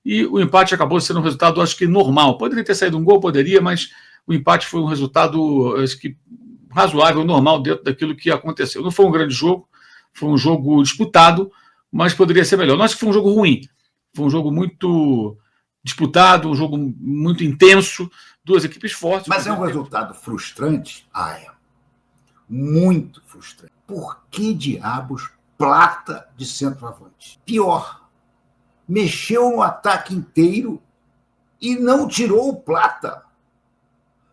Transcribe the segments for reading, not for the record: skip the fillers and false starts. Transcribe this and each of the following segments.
e o empate acabou sendo um resultado, acho que normal. Poderia ter saído um gol, poderia, mas o empate foi um resultado, acho que razoável, normal, dentro daquilo que aconteceu. Não foi um grande jogo, foi um jogo disputado, mas poderia ser melhor. Não acho que foi um jogo ruim, foi um jogo muito disputado, um jogo muito intenso, duas equipes fortes. Mas é um resultado frustrante? Muito frustrante. Por que diabos Plata de centroavante? Pior, mexeu no ataque inteiro e não tirou o Plata.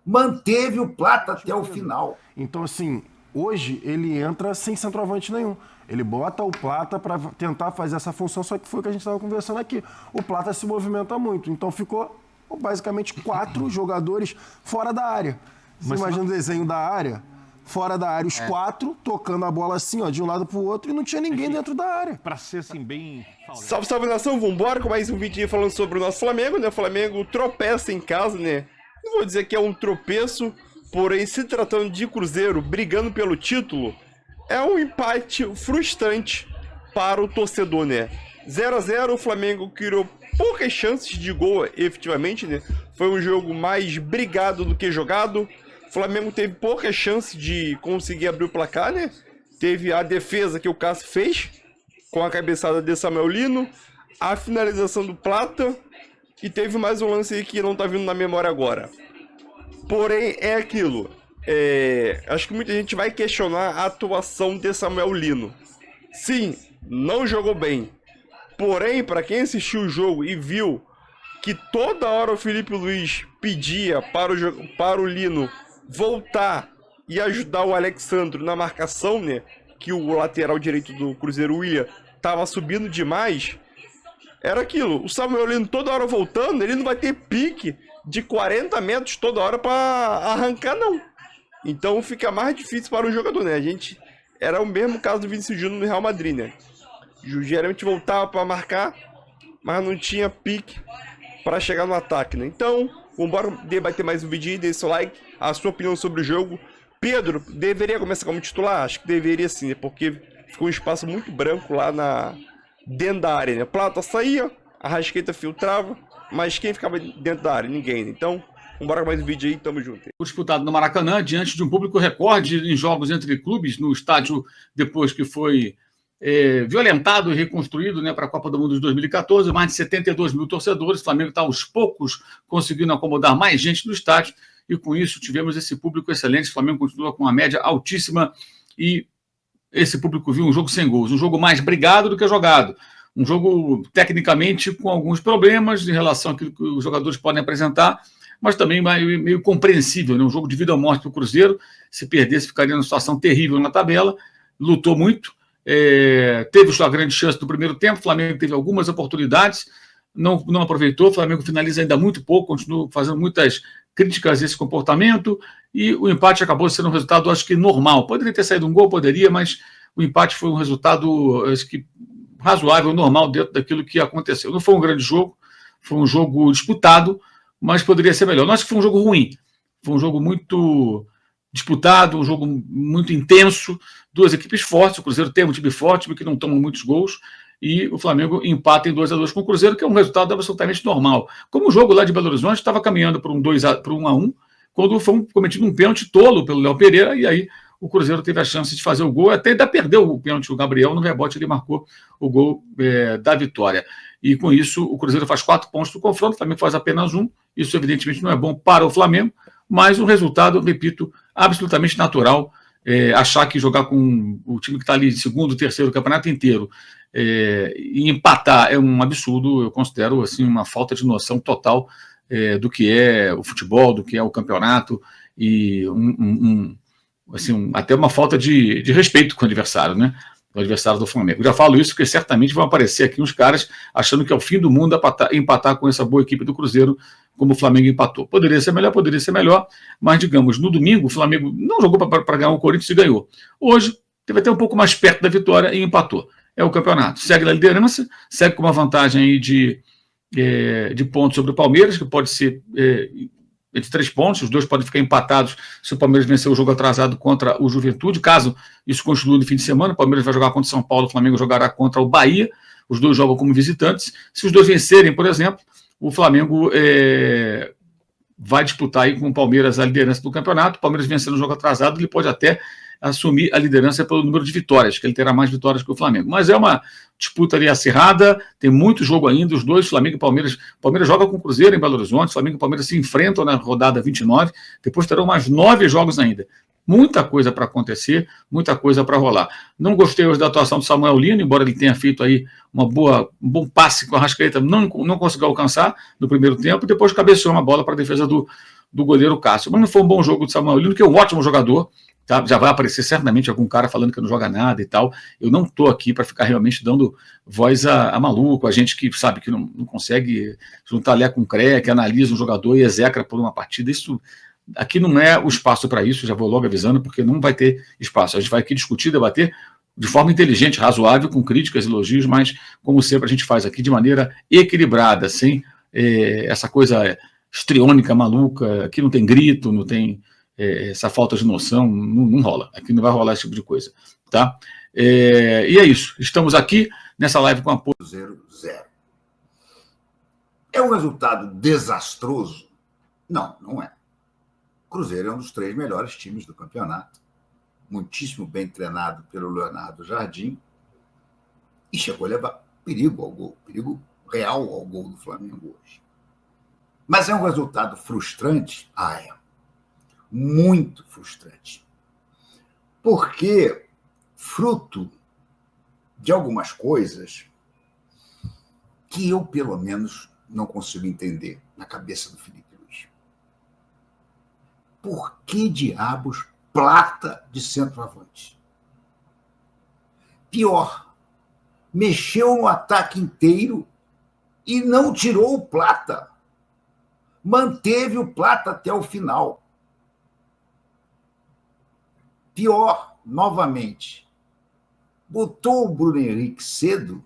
Manteve o Plata até o final. Então, assim, hoje ele entra sem centroavante nenhum. Ele bota o Plata para tentar fazer essa função, só que foi o que a gente estava conversando aqui. O Plata se movimenta muito, então ficou basicamente 4 jogadores fora da área. Você imagina o desenho da área? Fora da área, os 4 tocando a bola assim, ó, de um lado pro outro, e não tinha ninguém dentro da área. Pra ser assim, bem... Salve, salve, nação! Vambora com mais um vídeo falando sobre o nosso Flamengo, né? O Flamengo tropeça em casa, né? Não vou dizer que é um tropeço, porém, se tratando de Cruzeiro brigando pelo título, é um empate frustrante para o torcedor, né? 0-0, o Flamengo criou poucas chances de gol, efetivamente, né? Foi um jogo mais brigado do que jogado. O Flamengo teve poucas chances de conseguir abrir o placar, né? Teve a defesa que o Cássio fez, com a cabeçada de Samuel Lino, a finalização do Plata, e teve mais um lance aí que não tá vindo na memória agora. Porém, é aquilo. Acho que muita gente vai questionar a atuação de Samuel Lino. Sim, não jogou bem. Porém, para quem assistiu o jogo e viu que toda hora o Felipe Luiz pedia para o Lino voltar e ajudar o Alexandro na marcação, né? Que o lateral direito do Cruzeiro, William, tava subindo demais. Era aquilo. O Samuel Lino toda hora voltando, ele não vai ter pique de 40 metros toda hora para arrancar, não. Então fica mais difícil para o jogador, né? Era o mesmo caso do Vinícius Júnior no Real Madrid, né? Geralmente voltava para marcar, mas não tinha pique para chegar no ataque, né? Então, vamos debater mais um vídeo aí, deixe seu like, a sua opinião sobre o jogo. Pedro, deveria começar como titular? Acho que deveria sim, né? Porque ficou um espaço muito branco lá dentro da área, né? Plata saía, a Arrascaeta filtrava, mas quem ficava dentro da área? Ninguém, né? Então, vamos com mais um vídeo aí, tamo junto. Disputado no Maracanã, diante de um público recorde em jogos entre clubes, no estádio depois que foi violentado e reconstruído, né, para a Copa do Mundo de 2014, mais de 72 mil torcedores. O Flamengo está aos poucos conseguindo acomodar mais gente no estádio, e com isso tivemos esse público excelente. O Flamengo continua com uma média altíssima e esse público viu um jogo sem gols, um jogo mais brigado do que jogado, um jogo tecnicamente com alguns problemas em relação àquilo que os jogadores podem apresentar, mas também meio compreensível, né? Um jogo de vida ou morte para o Cruzeiro. Se perdesse, ficaria numa situação terrível na tabela. Lutou muito, teve sua grande chance do primeiro tempo. O Flamengo teve algumas oportunidades, não aproveitou. O Flamengo finaliza ainda muito pouco, continua fazendo muitas críticas a esse comportamento, e o empate acabou sendo um resultado, acho que normal. Poderia ter saído um gol, poderia, mas o empate foi um resultado, acho que razoável, normal, dentro daquilo que aconteceu. Não foi um grande jogo, foi um jogo disputado, mas poderia ser melhor. Não acho que foi um jogo ruim, foi um jogo muito disputado, um jogo muito intenso, duas equipes fortes. O Cruzeiro tem um time forte, time que não toma muitos gols, e o Flamengo empata em 2-2 com o Cruzeiro, que é um resultado absolutamente normal. Como o jogo lá de Belo Horizonte estava caminhando para um 1-1, quando foi cometido um pênalti tolo pelo Léo Pereira, e aí o Cruzeiro teve a chance de fazer o gol, até ainda perdeu o pênalti. O Gabriel, no rebote, ele marcou o gol da vitória. E com isso, o Cruzeiro faz 4 pontos do confronto, o Flamengo faz apenas 1. Isso, evidentemente, não é bom para o Flamengo, mas um resultado, repito, absolutamente natural. Achar que jogar com o time que está ali segundo, terceiro, o campeonato inteiro, e empatar é um absurdo. Eu considero assim uma falta de noção total do que é o futebol, do que é o campeonato, e até uma falta de respeito com o adversário, né? O adversário do Flamengo. Já falo isso porque certamente vão aparecer aqui uns caras achando que é o fim do mundo empatar com essa boa equipe do Cruzeiro, como o Flamengo empatou. Poderia ser melhor, mas, digamos, no domingo o Flamengo não jogou para ganhar o Corinthians e ganhou. Hoje, teve até um pouco mais perto da vitória e empatou. É o campeonato. Segue na liderança, segue com uma vantagem aí de pontos sobre o Palmeiras, que pode ser entre 3 pontos. Os dois podem ficar empatados se o Palmeiras vencer o jogo atrasado contra o Juventude. Caso isso continue no fim de semana, o Palmeiras vai jogar contra o São Paulo, o Flamengo jogará contra o Bahia. Os dois jogam como visitantes. Se os dois vencerem, por exemplo, o Flamengo vai disputar aí com o Palmeiras a liderança do campeonato. O Palmeiras vencendo o jogo atrasado, ele pode até assumir a liderança pelo número de vitórias, que ele terá mais vitórias que o Flamengo. Mas é uma disputa ali acirrada, tem muito jogo ainda, os dois, Flamengo e Palmeiras. Palmeiras joga com o Cruzeiro em Belo Horizonte, Flamengo e Palmeiras se enfrentam na rodada 29, depois terão mais 9 jogos ainda. Muita coisa para acontecer, muita coisa para rolar. Não gostei hoje da atuação do Samuel Lino, embora ele tenha feito aí um bom passe com a Arrascaeta, não conseguiu alcançar no primeiro tempo, e depois cabeceou uma bola para a defesa do goleiro Cássio. Mas não foi um bom jogo do Samuel Lino, que é um ótimo jogador, tá? Já vai aparecer certamente algum cara falando que não joga nada e tal. Eu não estou aqui para ficar realmente dando voz a maluco, a gente que sabe que não consegue juntar Lé com Cré, que analisa um jogador e execra por uma partida. Isso aqui não é o espaço para isso, já vou logo avisando, porque não vai ter espaço. A gente vai aqui discutir, debater de forma inteligente, razoável, com críticas, elogios, mas, como sempre, a gente faz aqui de maneira equilibrada, sem essa coisa histriônica, maluca. Aqui não tem grito, não tem essa falta de noção, não rola. Aqui não vai rolar esse tipo de coisa, tá? E é isso. Estamos aqui nessa live com apoio. 0-0. É um resultado desastroso? Não, não é. O Cruzeiro é um dos 3 melhores times do campeonato, muitíssimo bem treinado pelo Leonardo Jardim, e chegou a levar perigo ao gol, perigo real ao gol do Flamengo hoje. Mas é um resultado frustrante? É. Muito frustrante. Porque fruto de algumas coisas que eu, pelo menos, não consigo entender na cabeça do Felipe Luiz. Por que diabos Plata de centroavante? Pior, mexeu no ataque inteiro e não tirou o Plata. Manteve o Plata até o final. Pior, novamente, botou o Bruno Henrique cedo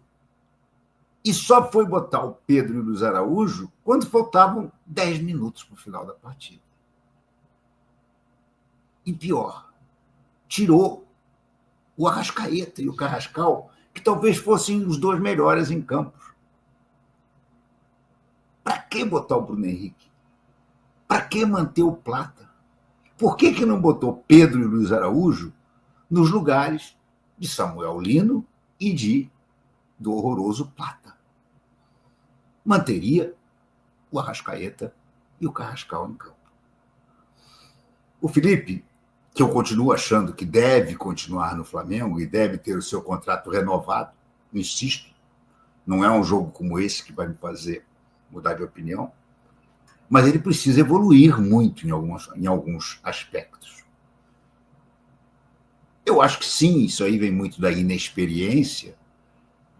e só foi botar o Pedro e o Luiz Araújo quando faltavam 10 minutos para o final da partida. E pior, tirou o Arrascaeta e o Carrascal, que talvez fossem os 2 melhores em campo. Para que botar o Bruno Henrique? Para que manter o Plata? Por que não botou Pedro e Luiz Araújo nos lugares de Samuel Lino e do horroroso Plata? Manteria o Arrascaeta e o Carrascal em campo. O Felipe, que eu continuo achando que deve continuar no Flamengo e deve ter o seu contrato renovado, insisto, não é um jogo como esse que vai me fazer mudar de opinião, mas ele precisa evoluir muito em alguns aspectos. Eu acho que sim, isso aí vem muito da inexperiência,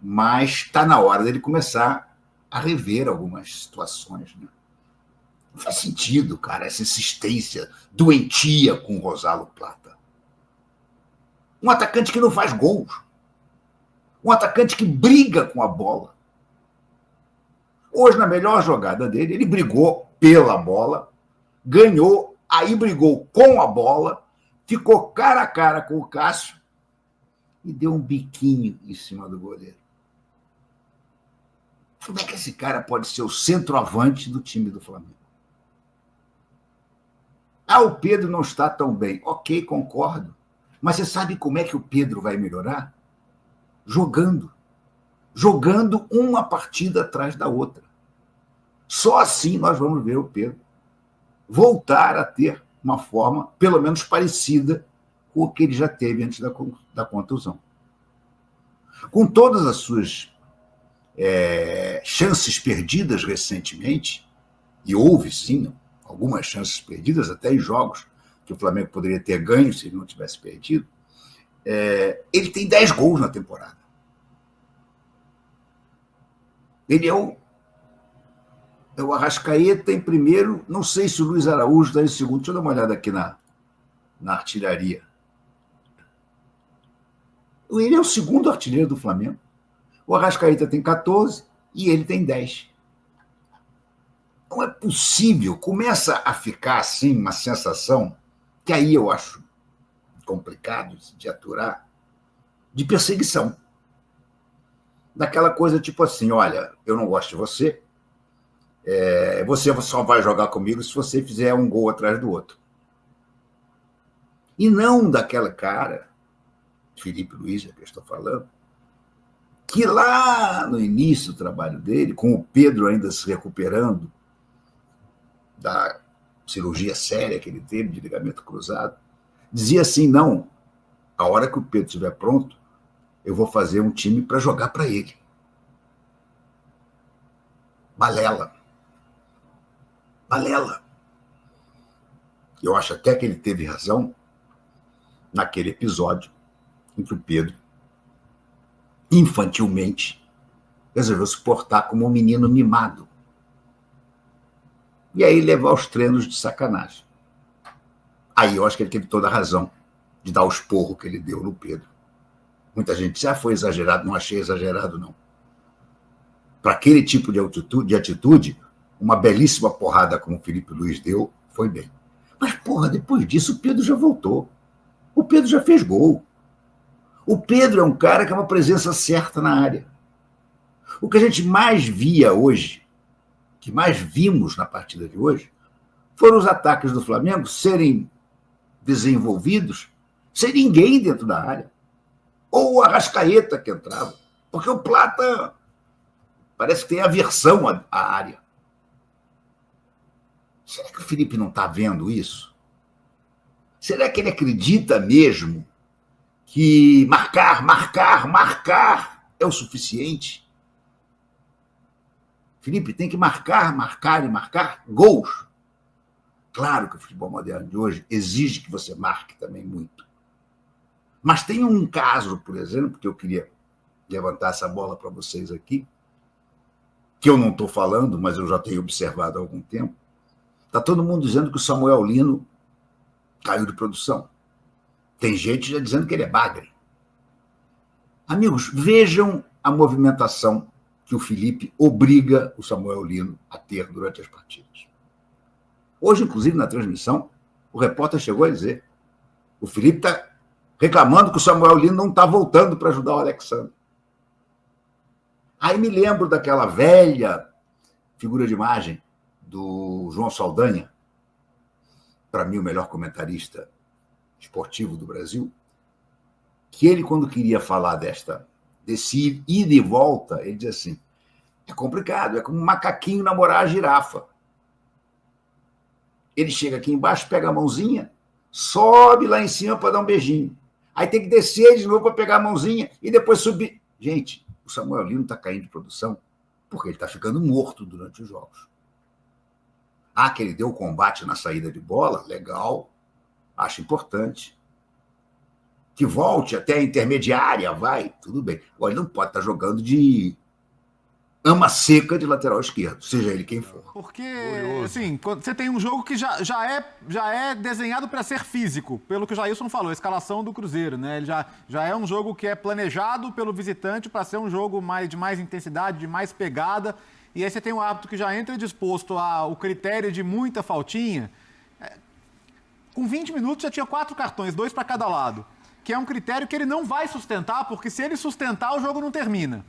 mas está na hora dele começar a rever algumas situações, né? Não faz sentido, cara, essa insistência doentia com o Gonzalo Plata. Um atacante que não faz gols. Um atacante que briga com a bola. Hoje, na melhor jogada dele, ele brigou pela bola, ganhou, aí brigou com a bola, ficou cara a cara com o Cássio e deu um biquinho em cima do goleiro. Como é que esse cara pode ser o centroavante do time do Flamengo? O Pedro não está tão bem. Ok, concordo. Mas você sabe como é que o Pedro vai melhorar? Jogando. Jogando uma partida atrás da outra. Só assim nós vamos ver o Pedro voltar a ter uma forma, pelo menos parecida com o que ele já teve antes da contusão. Com todas as suas chances perdidas recentemente, e houve sim algumas chances perdidas, até em jogos que o Flamengo poderia ter ganho se ele não tivesse perdido, ele tem 10 gols na temporada. Ele é o Arrascaeta em primeiro, não sei se o Luiz Araújo está em segundo, deixa eu dar uma olhada aqui na artilharia. Ele é o segundo artilheiro do Flamengo. O Arrascaeta tem 14 e ele tem 10. Não é possível, começa a ficar assim uma sensação, que aí eu acho complicado de aturar, de perseguição. daquela coisa tipo assim, olha, eu não gosto de você, você só vai jogar comigo se você fizer um gol atrás do outro. E não daquela cara, Felipe Luiz, é que eu estou falando, que lá no início do trabalho dele, com o Pedro ainda se recuperando da cirurgia séria que ele teve de ligamento cruzado, dizia assim, não, a hora que o Pedro estiver pronto, eu vou fazer um time para jogar para ele. Balela. Eu acho até que ele teve razão naquele episódio em que o Pedro, infantilmente, resolveu se portar como um menino mimado. E aí levar os treinos de sacanagem. Aí eu acho que ele teve toda a razão de dar o esporro que ele deu no Pedro. Muita gente já foi exagerado, não achei exagerado, não. Para aquele tipo de atitude, uma belíssima porrada como o Felipe Luiz deu, foi bem. Mas, porra, depois disso o Pedro já voltou. O Pedro já fez gol. O Pedro é um cara que é uma presença certa na área. O que a gente mais via hoje, que mais vimos na partida de hoje, foram os ataques do Flamengo serem desenvolvidos sem ninguém dentro da área. Ou o Arrascaeta que entrava. Porque o Plata parece que tem aversão à área. Será que o Felipe não está vendo isso? Será que ele acredita mesmo que marcar é o suficiente? Felipe, tem que marcar gols. Claro que o futebol moderno de hoje exige que você marque também muito. Mas tem um caso, por exemplo, que eu queria levantar essa bola para vocês aqui, que eu não estou falando, mas eu já tenho observado há algum tempo. Está todo mundo dizendo que o Samuel Lino caiu de produção. Tem gente já dizendo que ele é bagre. Amigos, vejam a movimentação que o Felipe obriga o Samuel Lino a ter durante as partidas. Hoje, inclusive, na transmissão, o repórter chegou a dizer: o Felipe está reclamando que o Samuel Lino não está voltando para ajudar o Alexandre. Aí me lembro daquela velha figura de imagem do João Saldanha, para mim o melhor comentarista esportivo do Brasil, que ele, quando queria falar desse ida e volta, ele dizia assim: é complicado, é como um macaquinho namorar a girafa. Ele chega aqui embaixo, pega a mãozinha, sobe lá em cima para dar um beijinho. Aí tem que descer de novo para pegar a mãozinha e depois subir. Gente, o Samuel Lino está caindo de produção porque ele está ficando morto durante os jogos. Que ele deu combate na saída de bola, legal, acho importante. Que volte até a intermediária, vai, tudo bem. Agora, ele não pode estar jogando de ama seca de lateral esquerdo, seja ele quem for. Porque, assim, você tem um jogo que já é desenhado para ser físico, pelo que o Jailson falou, a escalação do Cruzeiro, né? Ele já é um jogo que é planejado pelo visitante para ser um jogo de mais intensidade, de mais pegada. E aí você tem um árbitro que já entra disposto ao critério de muita faltinha. Com 20 minutos já tinha 4 cartões, 2 para cada lado. Que é um critério que ele não vai sustentar, porque se ele sustentar, o jogo não termina.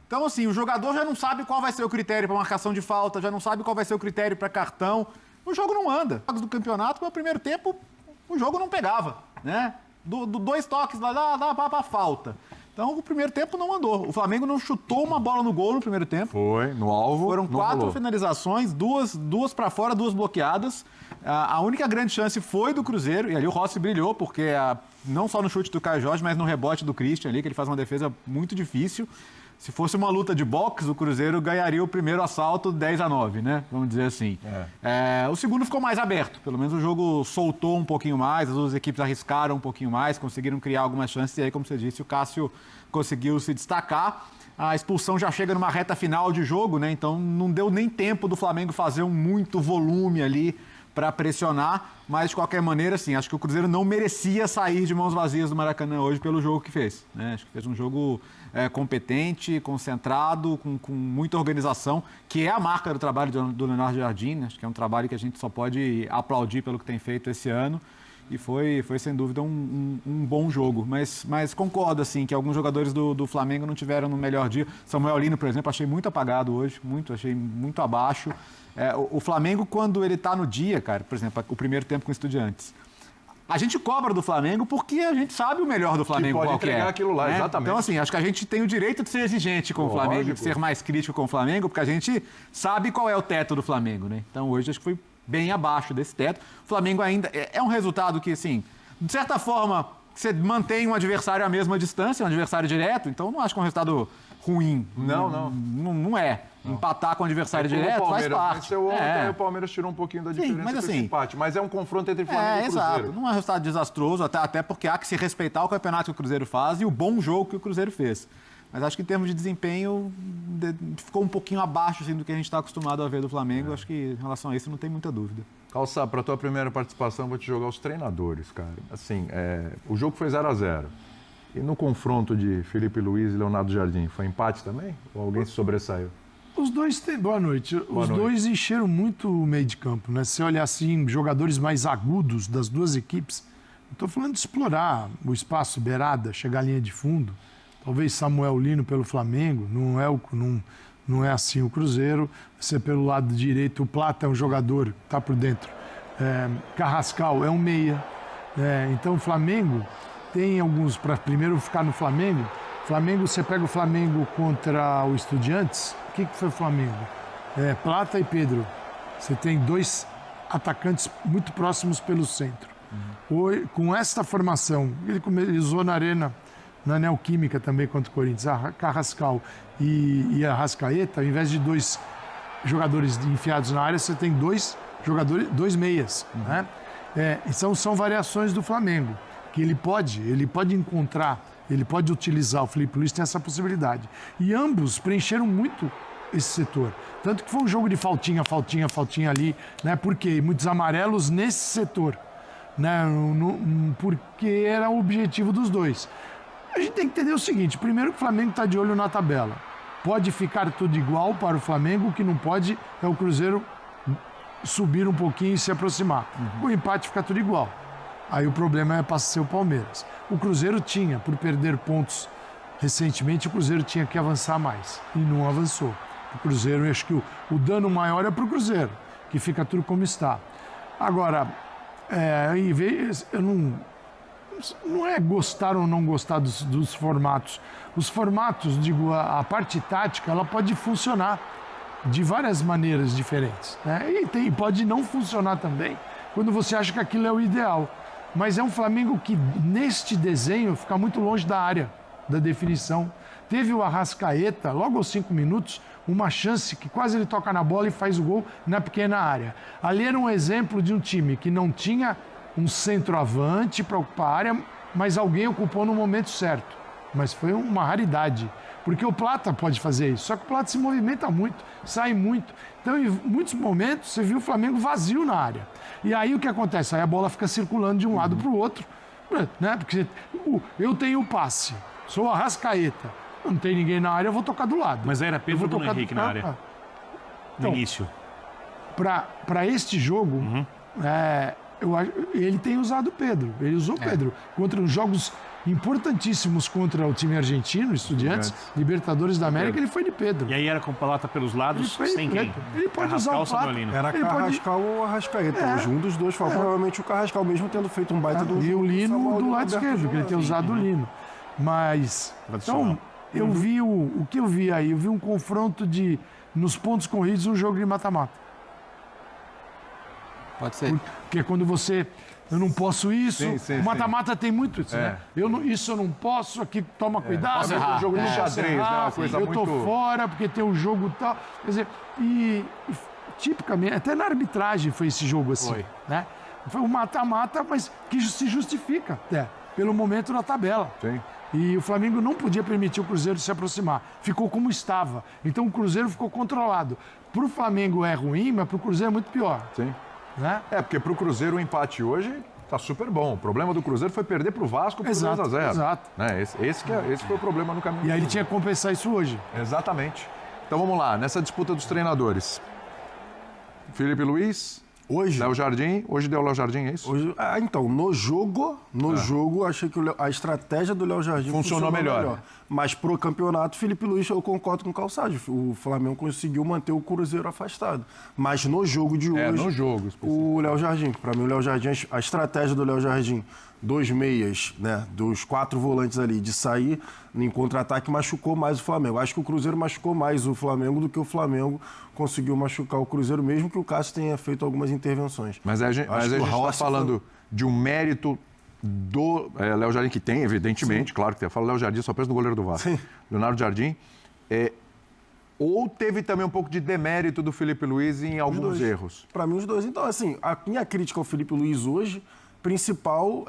Então, assim, o jogador já não sabe qual vai ser o critério para marcação de falta, já não sabe qual vai ser o critério para cartão. O jogo não anda. No campeonato, no primeiro tempo, o jogo não pegava, né? 2 toques lá, dá para falta. Então, o primeiro tempo não andou. O Flamengo não chutou uma bola no gol no primeiro tempo. Foi, no alvo. Foram 4 finalizações, duas para fora, 2 bloqueadas. A única grande chance foi do Cruzeiro, e ali o Rossi brilhou, porque não só no chute do Caio Jorge, mas no rebote do Christian ali, que ele faz uma defesa muito difícil. Se fosse uma luta de boxe, o Cruzeiro ganharia o primeiro assalto 10-9, né? Vamos dizer assim. O segundo ficou mais aberto. Pelo menos o jogo soltou um pouquinho mais, as duas equipes arriscaram um pouquinho mais, conseguiram criar algumas chances. E aí, como você disse, o Cássio conseguiu se destacar. A expulsão já chega numa reta final de jogo, né? Então não deu nem tempo do Flamengo fazer muito volume ali para pressionar, mas de qualquer maneira, assim, acho que o Cruzeiro não merecia sair de mãos vazias do Maracanã hoje pelo jogo que fez, né? Acho que fez um jogo competente, concentrado, com muita organização, que é a marca do trabalho do Leonardo Jardim, né? Acho que é um trabalho que a gente só pode aplaudir pelo que tem feito esse ano. E foi sem dúvida um bom jogo. Mas concordo, assim, que alguns jogadores do Flamengo não tiveram no melhor dia. Samuel Lino, por exemplo, achei muito apagado hoje, achei muito abaixo. O Flamengo, quando ele tá no dia, cara, por exemplo, o primeiro tempo com o Estudiantes, a gente cobra do Flamengo porque a gente sabe o melhor do Flamengo pode qual que entregar é, aquilo lá, né? exatamente. Então, assim, acho que a gente tem o direito de ser exigente com o Flamengo, de ser mais crítico com o Flamengo, porque a gente sabe qual é o teto do Flamengo, né? Então, hoje, acho que foi bem abaixo desse teto. O Flamengo ainda é um resultado que, assim, de certa forma, você mantém um adversário à mesma distância, um adversário direto, então não acho que é um resultado ruim. Não é. Empatar com o adversário direto faz parte. O Palmeiras tirou um pouquinho da diferença mas, assim, desse empate, mas é um confronto entre Flamengo e Cruzeiro. Exato. Não é um resultado desastroso, até porque há que se respeitar o campeonato que o Cruzeiro faz e o bom jogo que o Cruzeiro fez. Mas acho que em termos de desempenho ficou um pouquinho abaixo assim, do que a gente está acostumado a ver do Flamengo. Acho que em relação a isso não tem muita dúvida. Calçar, para a tua primeira participação, vou te jogar os treinadores, cara. Assim, o jogo foi 0-0. E no confronto de Felipe Luiz e Leonardo Jardim, foi empate também? Ou alguém se sobressaiu? Os dois têm. Boa noite. Os dois encheram muito o meio de campo, né? Se você olhar assim, jogadores mais agudos das duas equipes, estou falando de explorar o espaço, beirada, chegar à linha de fundo. Talvez Samuel Lino pelo Flamengo, não é assim o Cruzeiro. Você pelo lado direito, o Plata é um jogador que está por dentro. Carrascal é um meia. Então o Flamengo tem alguns, para primeiro ficar no Flamengo, você pega o Flamengo contra o Estudiantes, o que foi o Flamengo? Plata e Pedro. Você tem dois atacantes muito próximos pelo centro. Com esta formação, ele usou na Arena, na Neoquímica também contra o Corinthians, a Carrascal e a Arrascaeta, ao invés de dois jogadores enfiados na área, você tem dois meias. Né? Então são variações do Flamengo, que ele pode encontrar, ele pode utilizar. O Felipe Luiz tem essa possibilidade. E ambos preencheram muito esse setor. Tanto que foi um jogo de faltinha ali, né? Porque muitos amarelos nesse setor, né? Porque era o objetivo dos dois. A gente tem que entender o seguinte: primeiro, que o Flamengo está de olho na tabela. Pode ficar tudo igual para o Flamengo, o que não pode é o Cruzeiro subir um pouquinho e se aproximar. O empate fica tudo igual. Aí o problema é para ser o Palmeiras. O Cruzeiro tinha, por perder pontos recentemente, o Cruzeiro tinha que avançar mais. E não avançou. O Cruzeiro, eu acho que o dano maior é para o Cruzeiro, que fica tudo como está. Agora, eu não é gostar ou não gostar dos formatos. Os formatos, digo, a parte tática, ela pode funcionar de várias maneiras diferentes, né? E pode não funcionar também quando você acha que aquilo é o ideal. Mas é um Flamengo que, neste desenho, fica muito longe da área, da definição. Teve o Arrascaeta, logo aos 5 minutos, uma chance que quase ele toca na bola e faz o gol na pequena área. Ali era um exemplo de um time que não tinha um centroavante para ocupar a área, mas alguém ocupou no momento certo. Mas foi uma raridade, porque o Plata pode fazer isso, só que o Plata se movimenta muito, sai muito. Então, em muitos momentos, você viu o Flamengo vazio na área. E aí o que acontece? Aí a bola fica circulando de um lado para o outro, né? Porque eu tenho o passe, sou a Arrascaeta, não tem ninguém na área, eu vou tocar do lado. Mas aí era Pedro ou Bruno Henrique na área? Então, no início. Para este jogo, ele tem usado o Pedro. Ele usou o Pedro contra os jogos importantíssimos contra o time argentino, Estudiantes, Libertadores da América, ele foi de Pedro. E aí era com Plata pelos lados, sem quem? Ele pode usar o Plata. Era Carrascal ou Arrascaeta. Um dos dois, provavelmente o Carrascal mesmo tendo feito um baita do jogo. E o Lino do lado esquerdo, que ele tem usado o Lino. Mas, então, eu vi o que eu vi aí? Eu vi um confronto nos pontos corridos, um jogo de mata-mata. Pode ser. Porque quando você... Eu não posso isso. O mata-mata tem muito isso, né? Isso eu não posso, aqui toma cuidado. É um jogo de xadrez, né? Uma coisa eu muito... tô fora porque tem um jogo tal. Quer dizer, e tipicamente, até na arbitragem foi esse jogo assim, né? Foi um mata-mata, mas que se justifica pelo momento na tabela. Sim. E o Flamengo não podia permitir o Cruzeiro se aproximar. Ficou como estava. Então o Cruzeiro ficou controlado. Para o Flamengo é ruim, mas para o Cruzeiro é muito pior. Sim. Né? Porque para o Cruzeiro o empate hoje tá super bom. O problema do Cruzeiro foi perder para o Vasco por 2-0. Exato. Né? Esse foi o problema no caminho. E aí ele tinha que compensar isso hoje. Exatamente. Então vamos lá, nessa disputa dos treinadores. Felipe Luiz, Hoje? Léo Jardim, hoje deu Léo Jardim, é isso? Hoje, então, no jogo, achei que a estratégia do Léo Jardim funcionou melhor. Mas pro campeonato, Felipe Luiz, eu concordo com o Calçado. O Flamengo conseguiu manter o Cruzeiro afastado. Mas no jogo de hoje, no jogo, o Léo Jardim. Para mim, o Léo Jardim, a estratégia do Léo Jardim, 2 meias, né, dos 4 volantes ali, de sair em contra-ataque, machucou mais o Flamengo. Acho que o Cruzeiro machucou mais o Flamengo do que o Flamengo conseguiu machucar o Cruzeiro, mesmo que o Cássio tenha feito algumas intervenções. Mas a gente está falando de um mérito do Léo Jardim, que tem, evidentemente, sim, claro que tem. Eu falo Léo Jardim, só penso no goleiro do Vasco. Sim. Leonardo Jardim. Ou teve também um pouco de demérito do Felipe Luiz em alguns erros? Para mim, os dois. Então, assim, a minha crítica ao Felipe Luiz hoje, principal,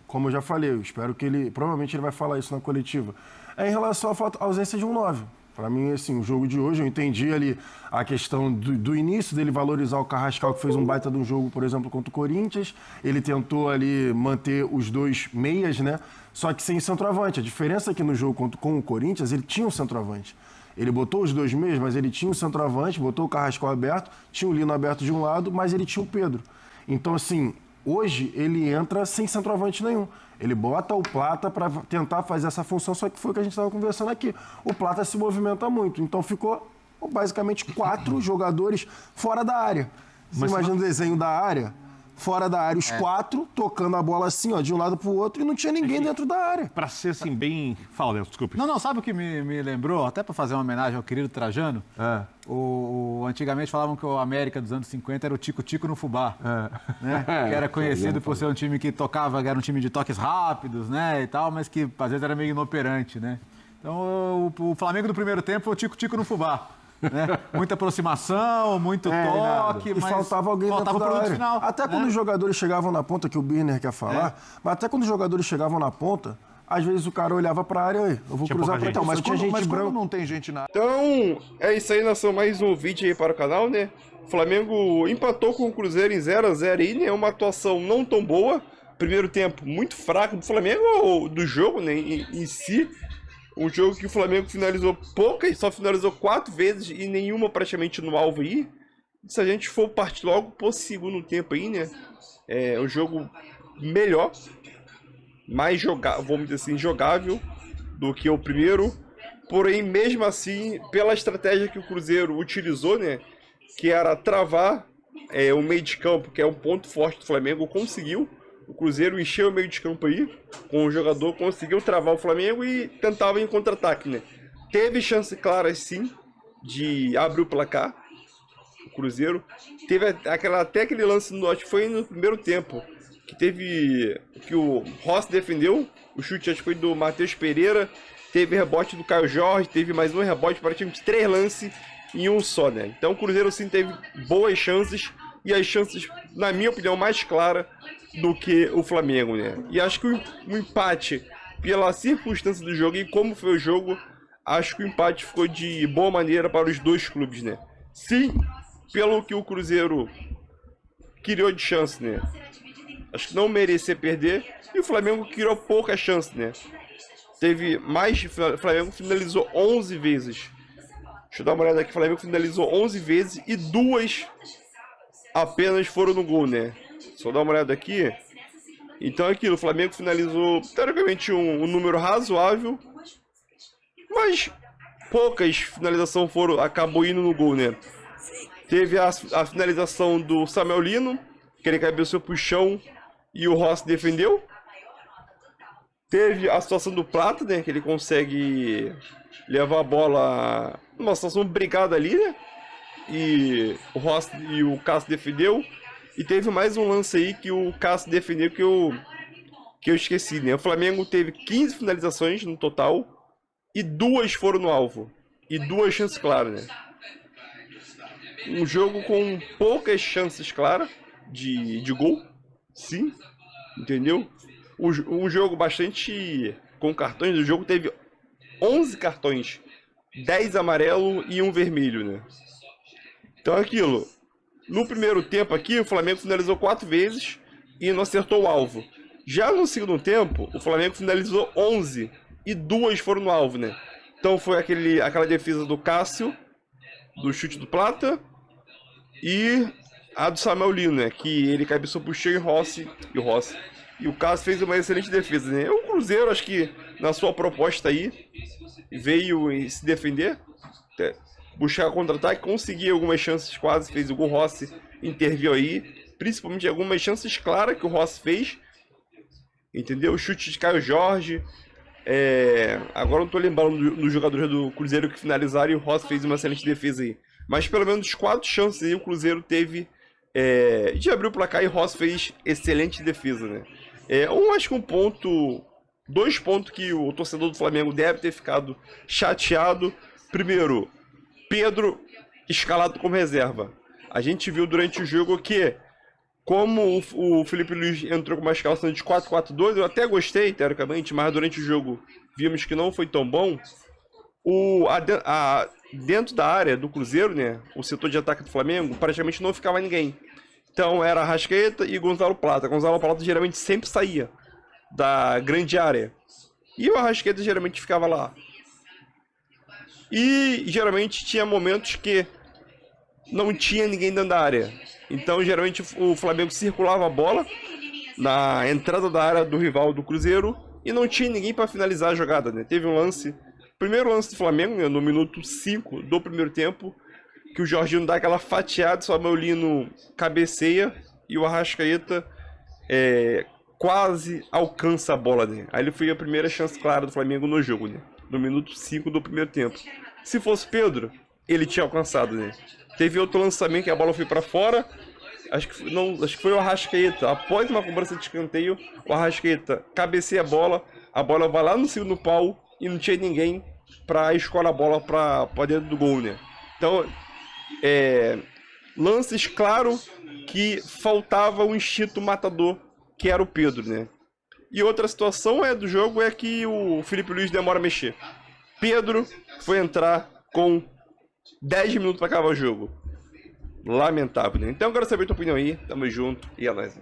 como eu já falei, eu espero que provavelmente ele vai falar isso na coletiva, é em relação à ausência de um 9. Para mim, assim, o jogo de hoje, eu entendi ali a questão do início dele valorizar o Carrascal, que fez um baita de um jogo, por exemplo, contra o Corinthians. Ele tentou ali manter os 2 meias, né? Só que sem centroavante. A diferença é que no jogo com o Corinthians, ele tinha um centroavante. Ele botou os 2 meias, mas ele tinha um centroavante, botou o Carrascal aberto, tinha o Lino aberto de um lado, mas ele tinha o Pedro. Então, assim, hoje ele entra sem centroavante nenhum. Ele bota o Plata para tentar fazer essa função, só que foi o que a gente estava conversando aqui. O Plata se movimenta muito, então ficou basicamente 4 jogadores fora da área. Você imagina o desenho da área? Fora da área, os 4 tocando a bola assim, ó, de um lado pro outro, e não tinha ninguém dentro da área. Pra ser assim, bem... Fala, Léo, desculpe. Não, sabe o que me lembrou? Até para fazer uma homenagem ao querido Trajano. Antigamente falavam que o América dos anos 50 era o Tico-Tico no fubá. Né? Que era conhecido por ser um time que tocava, era um time de toques rápidos, né, e tal, mas que às vezes era meio inoperante, né? Então o Flamengo do primeiro tempo foi o Tico-Tico no fubá. Né? Muita aproximação, muito toque, mas faltava alguém dentro da área. Final, até quando os jogadores chegavam na ponta, que o Birner quer falar, mas até quando os jogadores chegavam na ponta, às vezes o cara olhava pra área, eu vou cruzar pra cá. Mas tinha gente branca. Não tem gente na... Então, é isso aí, nação. Mais um vídeo aí para o canal, né? O Flamengo empatou com o Cruzeiro em 0-0 aí, né? Uma atuação não tão boa. Primeiro tempo muito fraco do Flamengo, ou do jogo, né? Em si. Um jogo que o Flamengo finalizou poucas, só finalizou 4 vezes e nenhuma praticamente no alvo aí. Se a gente for partir logo pro segundo tempo aí, né? É um jogo melhor, mais jogável, vamos dizer assim, jogável do que o primeiro. Porém, mesmo assim, pela estratégia que o Cruzeiro utilizou, né? Que era travar o meio de campo, que é um ponto forte do Flamengo, conseguiu. O Cruzeiro encheu o meio de campo aí, com o jogador, conseguiu travar o Flamengo e tentava em contra-ataque, né? Teve chance clara, sim, de abrir o placar, o Cruzeiro. Teve até aquele lance, acho que foi no primeiro tempo, que o Rossi defendeu, o chute acho que foi do Matheus Pereira, teve rebote do Caio Jorge, teve mais um rebote, praticamente 3 lances em um só, né? Então o Cruzeiro, sim, teve boas chances, e as chances, na minha opinião, mais claras do que o Flamengo, né? E acho que o empate, pela circunstância do jogo e como foi o jogo, acho que o empate ficou de boa maneira para os dois clubes, né? Sim, pelo que o Cruzeiro criou de chance, né? Acho que não merecia perder, e o Flamengo criou pouca chance, né? Teve mais, o Flamengo finalizou 11 vezes. Deixa eu dar uma olhada aqui, o Flamengo finalizou 11 vezes e 2 apenas foram no gol, né? Só dar uma olhada aqui. Então é aquilo, o Flamengo finalizou teoricamente um número razoável, mas poucas finalizações acabou indo no gol, né? Teve a finalização do Samuel Lino, que ele cabeceou pro chão e o Rossi defendeu. Teve a situação do Plata, né? Que ele consegue levar a bola numa situação brigada ali, né? E o Rossi e o Cássio defendeu. E teve mais um lance aí que o Cássio defendeu que eu esqueci, né? O Flamengo teve 15 finalizações no total e 2 foram no alvo. E 2 chances claras, né? Um jogo com poucas chances claras de gol, sim, entendeu? Um jogo bastante com cartões. O jogo teve 11 cartões, 10 amarelo e 1 vermelho, né? Então é aquilo. No primeiro tempo aqui, o Flamengo finalizou 4 vezes e não acertou o alvo. Já no segundo tempo, o Flamengo finalizou 11 e 2 foram no alvo, né? Então foi aquela defesa do Cássio, do chute do Plata, e a do Samuel Lino, né? Que ele cabeçou pro Shea e o Rossi. E o Cássio fez uma excelente defesa, né? O Cruzeiro, acho que na sua proposta aí, veio se defender, buscar contra-ataque, conseguiu algumas chances, quase fez o gol. Rossi interviu aí, principalmente algumas chances claras que o Rossi fez, entendeu? O chute de Caio Jorge, agora não tô lembrando dos jogadores do Cruzeiro que finalizaram e o Rossi fez uma excelente defesa aí. Mas pelo menos 4 chances aí o Cruzeiro teve de abrir o placar e o Rossi fez excelente defesa, né? Acho que dois pontos que o torcedor do Flamengo deve ter ficado chateado. Primeiro, Pedro escalado como reserva. A gente viu durante o jogo que, como o Felipe Luiz entrou com uma escalação de 4-4-2, eu até gostei, teoricamente, mas durante o jogo vimos que não foi tão bom. Dentro da área do Cruzeiro, né, o setor de ataque do Flamengo, praticamente não ficava ninguém. Então era Arrascaeta e Gonzalo Plata. Gonzalo Plata geralmente sempre saía da grande área. E o Arrascaeta geralmente ficava lá. E geralmente tinha momentos que não tinha ninguém dentro da área. Então geralmente o Flamengo circulava a bola na entrada da área do rival do Cruzeiro e não tinha ninguém para finalizar a jogada, né? Teve um lance, primeiro lance do Flamengo, né, no minuto 5 do primeiro tempo, que o Jorginho dá aquela fatiada, o Samuel Lino cabeceia e o Arrascaeta quase alcança a bola, né? Aí foi a primeira chance clara do Flamengo no jogo, né? No minuto 5 do primeiro tempo. Se fosse Pedro, ele tinha alcançado, né? Teve outro lançamento que a bola foi para fora. Acho que foi o Arrascaeta. Após uma cobrança de escanteio, o Arrascaeta cabeceia a bola vai lá no segundo pau e não tinha ninguém para escorar a bola para dentro do gol, né? Então, lances, claro, que faltava o instinto matador, que era o Pedro, né? E outra situação do jogo é que o Felipe Luiz demora a mexer. Pedro foi entrar com 10 minutos para acabar o jogo. Lamentável, né? Então eu quero saber a tua opinião aí. Tamo junto e é nóis.